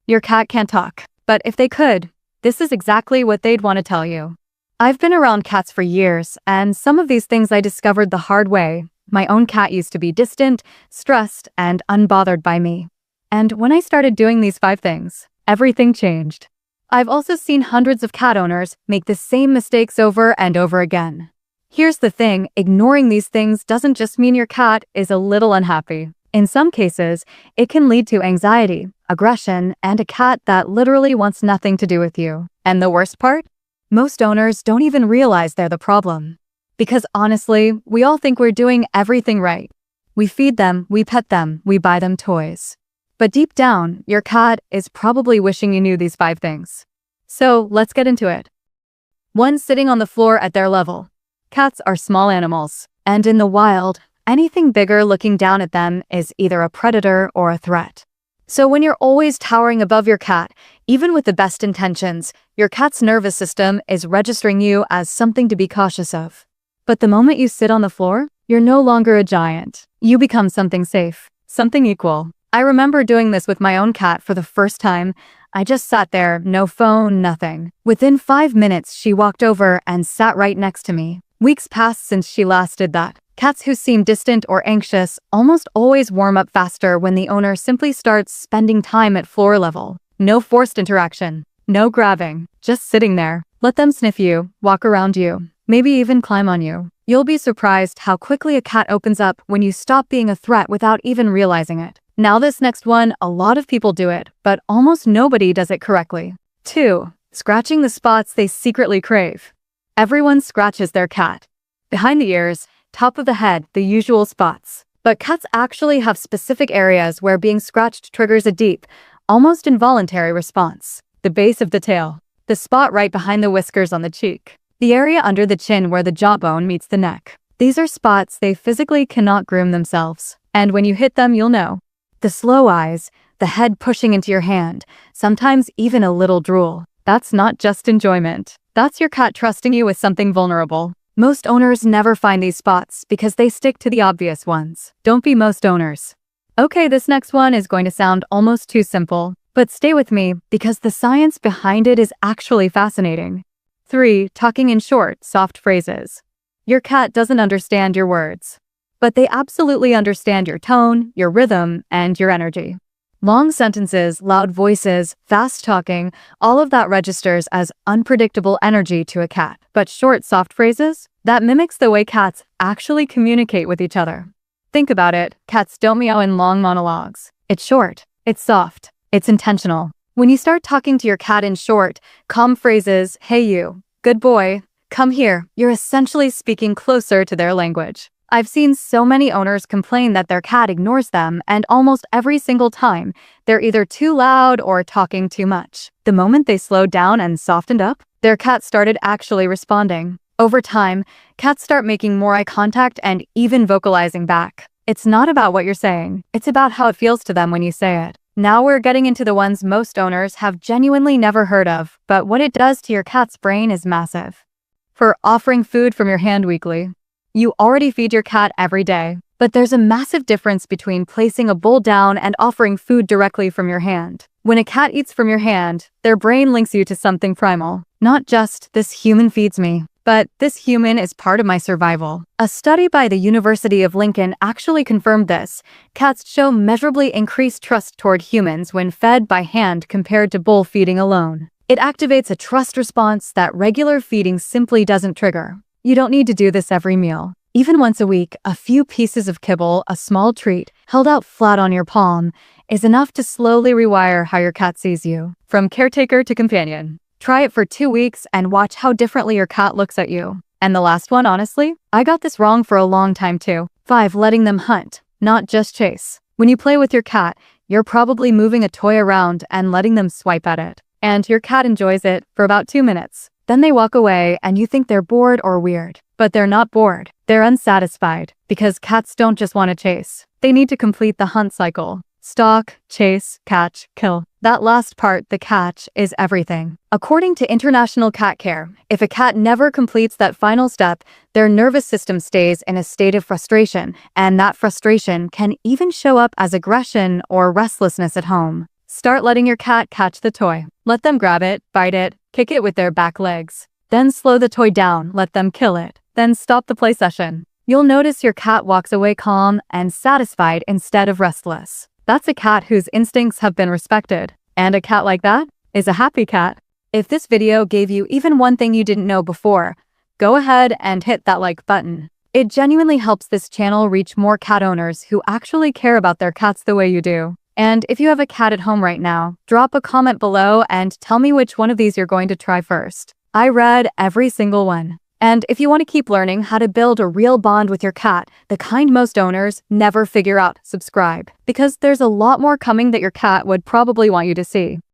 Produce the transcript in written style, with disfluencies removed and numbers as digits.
Your cat can't talk, but if they could, this is exactly what they'd want to tell you. I've been around cats for years, and some of these things I discovered the hard way. My own cat used to be distant, stressed, and unbothered by me. And when I started doing these 5 things, everything changed. I've also seen hundreds of cat owners make the same mistakes over and over again. Here's the thing, ignoring these things doesn't just mean your cat is a little unhappy. In some cases, it can lead to anxiety, aggression, and a cat that literally wants nothing to do with you. And the worst part? Most owners don't even realize they're the problem. Because honestly, we all think we're doing everything right. We feed them, we pet them, we buy them toys. But deep down, your cat is probably wishing you knew these 5 things. So let's get into it. 1. Sitting on the floor at their level. Cats are small animals, and in the wild, anything bigger looking down at them is either a predator or a threat. So when you're always towering above your cat, even with the best intentions, your cat's nervous system is registering you as something to be cautious of. But the moment you sit on the floor, you're no longer a giant. You become something safe, something equal. I remember doing this with my own cat for the first time. I just sat there, no phone, nothing. Within 5 minutes, she walked over and sat right next to me. Weeks passed since she last did that. Cats who seem distant or anxious almost always warm up faster when the owner simply starts spending time at floor level. No forced interaction, no grabbing, just sitting there. Let them sniff you, walk around you, maybe even climb on you. You'll be surprised how quickly a cat opens up when you stop being a threat without even realizing it. Now this next one, a lot of people do it, but almost nobody does it correctly. 2. Scratching the spots they secretly crave. Everyone scratches their cat. Behind the ears, top of the head, the usual spots. But cats actually have specific areas where being scratched triggers a deep, almost involuntary response. The base of the tail. The spot right behind the whiskers on the cheek. The area under the chin where the jawbone meets the neck. These are spots they physically cannot groom themselves. And when you hit them, you'll know. The slow eyes, the head pushing into your hand, sometimes even a little drool. That's not just enjoyment. That's your cat trusting you with something vulnerable. Most owners never find these spots because they stick to the obvious ones. Don't be most owners. Okay, this next one is going to sound almost too simple, but stay with me because the science behind it is actually fascinating. 3. Talking in short, soft phrases. Your cat doesn't understand your words, but they absolutely understand your tone, your rhythm, and your energy. Long sentences, loud voices, fast talking, all of that registers as unpredictable energy to a cat. But short, soft phrases? That mimics the way cats actually communicate with each other. Think about it, cats don't meow in long monologues. It's short, it's soft, it's intentional. When you start talking to your cat in short, calm phrases, hey you, good boy, come here, you're essentially speaking closer to their language. I've seen so many owners complain that their cat ignores them, and almost every single time, they're either too loud or talking too much. The moment they slowed down and softened up, their cat started actually responding. Over time, cats start making more eye contact and even vocalizing back. It's not about what you're saying, it's about how it feels to them when you say it. Now we're getting into the ones most owners have genuinely never heard of, but what it does to your cat's brain is massive. For offering food from your hand weekly. You already feed your cat every day, but there's a massive difference between placing a bowl down and offering food directly from your hand. When a cat eats from your hand, their brain links you to something primal. Not just, this human feeds me, but this human is part of my survival. A study by the University of Lincoln actually confirmed this. Cats show measurably increased trust toward humans when fed by hand compared to bowl feeding alone. It activates a trust response that regular feeding simply doesn't trigger. You don't need to do this every meal. Even once a week, a few pieces of kibble, a small treat, held out flat on your palm, is enough to slowly rewire how your cat sees you. From caretaker to companion. Try it for 2 weeks and watch how differently your cat looks at you. And the last one, honestly, I got this wrong for a long time too. 5. Letting them hunt, not just chase. When you play with your cat, you're probably moving a toy around and letting them swipe at it. And your cat enjoys it for about 2 minutes. Then they walk away and you think they're bored or weird. But they're not bored. They're unsatisfied. Because cats don't just want to chase. They need to complete the hunt cycle. Stalk, chase, catch, kill. That last part, the catch, is everything. According to International Cat Care, if a cat never completes that final step, their nervous system stays in a state of frustration, and that frustration can even show up as aggression or restlessness at home. Start letting your cat catch the toy. Let them grab it, bite it, kick it with their back legs. Then slow the toy down, let them kill it. Then stop the play session. You'll notice your cat walks away calm and satisfied instead of restless. That's a cat whose instincts have been respected. And a cat like that is a happy cat. If this video gave you even one thing you didn't know before, go ahead and hit that like button. It genuinely helps this channel reach more cat owners who actually care about their cats the way you do. And if you have a cat at home right now, drop a comment below and tell me which one of these you're going to try first. I read every single one. And if you want to keep learning how to build a real bond with your cat, the kind most owners never figure out, subscribe. Because there's a lot more coming that your cat would probably want you to see.